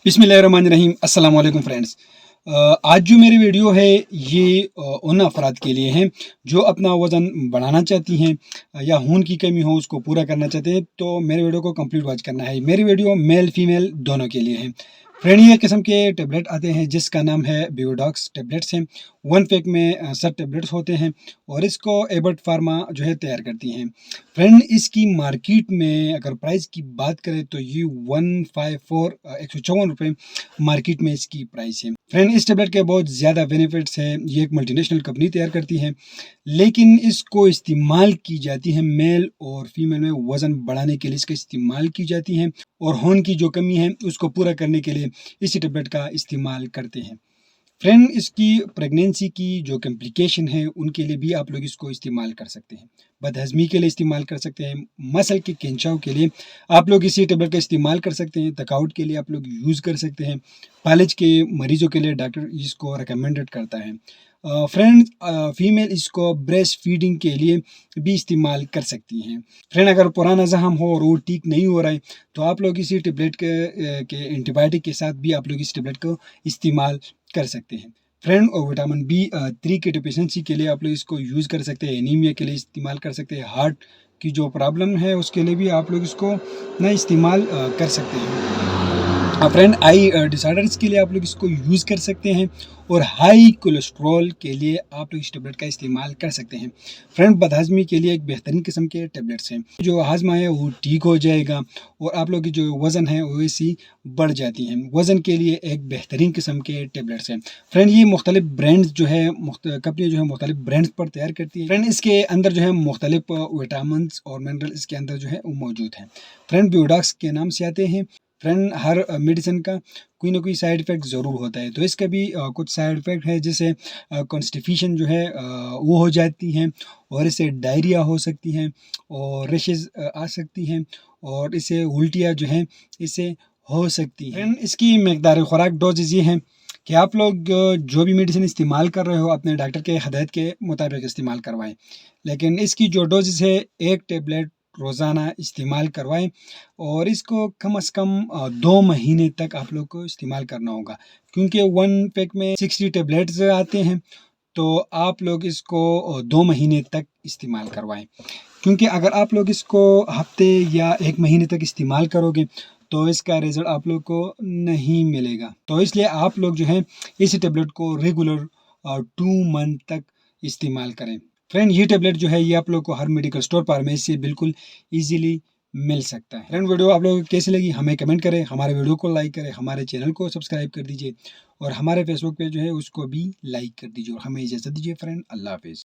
बिस्मिल्लाहिर्रहमानिर्रहीम। अस्सलाम वालेकुम फ्रेंड्स। आज जो मेरी वीडियो है ये उन अफराद के लिए है जो अपना वज़न बढ़ाना चाहती हैं या खून की कमी हो उसको पूरा करना चाहते हैं, तो मेरे वीडियो को कंप्लीट वॉच करना है। मेरी वीडियो मेल फीमेल दोनों के लिए है। फ्रेंड, ये किस्म के टेबलेट आते हैं जिसका नाम है बियोडॉक्स टेबलेट्स हैं। वन पैक में सब टेबलेट्स होते हैं और इसको एबर्ट फार्मा जो है तैयार करती हैं। फ्रेंड, इसकी मार्केट में अगर प्राइस की बात करें तो ये 154 154 रुपये मार्केट में इसकी प्राइस है। फ्रेंड, इस टेबलेट के बहुत ज़्यादा बेनिफिट्स हैं। ये एक मल्टीनेशनल कंपनी तैयार करती है, लेकिन इसको इस्तेमाल की जाती है मेल और फीमेल में वज़न बढ़ाने के लिए इसका इस्तेमाल की जाती है, और खून की जो कमी है उसको पूरा करने के लिए इसी टेबलेट का इस्तेमाल करते हैं। फ्रेंड, इसकी प्रेगनेंसी की जो कॉम्प्लिकेशन है उनके लिए भी आप लोग इसको इस्तेमाल कर सकते हैं। बदहज़मी के लिए इस्तेमाल कर सकते हैं, मसल के खिंचाव के लिए आप लोग इसी टेबलेट का इस्तेमाल कर सकते हैं, थकावट के लिए आप लोग यूज़ कर सकते हैं, पालिज के मरीजों के लिए डॉक्टर इसको रिकमेंडेड करता है। फ्रेंड, फीमेल इसको ब्रेस्ट फीडिंग के लिए भी इस्तेमाल कर सकती हैं। फ्रेंड, अगर पुराना ज़ख्म हो और वो ठीक नहीं हो रहा है तो आप लोग इसी टेबलेट के एंटीबायोटिक के साथ भी आप लोग इस टेबलेट को इस्तेमाल कर सकते हैं। फ्रेंड, और विटामिन B3 की डिफिशेंसी के लिए आप लोग इसको यूज़ कर सकते हैं, एनीमिया के लिए इस्तेमाल कर सकते हैं, हार्ट की जो प्रॉब्लम है उसके लिए भी आप लोग इसको ना इस्तेमाल कर सकते हैं। फ्रेंड, आई डिसऑर्डर्स के लिए आप लोग इसको यूज़ कर सकते हैं, और हाई कोलेस्ट्रॉल के लिए आप लोग इस टेबलेट का इस्तेमाल कर सकते हैं। फ्रेंड, बदहज़मी के लिए एक बेहतरीन किस्म के टेबलेट्स हैं। जो हाजमा है वो ठीक हो जाएगा, और आप लोग की जो वज़न है वो ऐसी बढ़ जाती हैं। वज़न के लिए एक बेहतरीन किस्म के टेबलेट्स हैं। फ्रेंड, ये मुख्तलिफ ब्रांड्स जो है कंपनी जो है मुख्तलिफ ब्रांड्स पर तैयार करती है। फ्रेंड, इसके अंदर जो है मुख्तलिफ विटामिन और मिनरल इसके अंदर जो है वो मौजूद हैं। फ्रेंड, बियोडॉक्स के नाम से आते हैं। फ्रेंड, हर मेडिसिन का कोई ना कोई साइड इफ़ेक्ट ज़रूर होता है, तो इसका भी कुछ साइड इफ़ेक्ट है, जैसे कॉन्स्टिपेशन जो है वो हो जाती है, और इससे डायरिया हो सकती है, और रेशेज़ आ सकती हैं, और इससे उल्टियाँ जो हैं इससे हो सकती हैं। फ्रेंड, इसकी मकदार खुराक डोजेज़ ये हैं कि आप लोग जो भी मेडिसिन इस्तेमाल कर रहे हो अपने डॉक्टर के हदायत के मुताबिक इस्तेमाल करवाएँ। लेकिन इसकी जो डोजेज़ है, 1 टेबलेट रोज़ाना इस्तेमाल करवाएँ, और इसको कम से कम 2 महीने तक आप लोग को इस्तेमाल करना होगा, क्योंकि 1 पैक में 60 टेबलेट्स आते हैं, तो आप लोग इसको 2 महीने तक इस्तेमाल करवाएँ। क्योंकि अगर आप लोग इसको हफ़्ते या 1 महीने तक इस्तेमाल करोगे तो इसका रिज़ल्ट आप लोग को नहीं मिलेगा। तो इसलिए आप लोग जो है इस टैबलेट को रेगुलर 2 मंथ तक इस्तेमाल करें। फ्रेंड, ये टैबलेट जो है ये आप लोग को हर मेडिकल स्टोर फार्मेसी से बिल्कुल ईज़िली मिल सकता है। फ्रेंड, वीडियो आप लोगों को कैसी लगी हमें कमेंट करें, हमारे वीडियो को लाइक करें, हमारे चैनल को सब्सक्राइब कर दीजिए, और हमारे फेसबुक पेज जो है उसको भी लाइक कर दीजिए, और हमें इजाज़त दीजिए फ्रेंड। अल्लाह हाफ़िज़।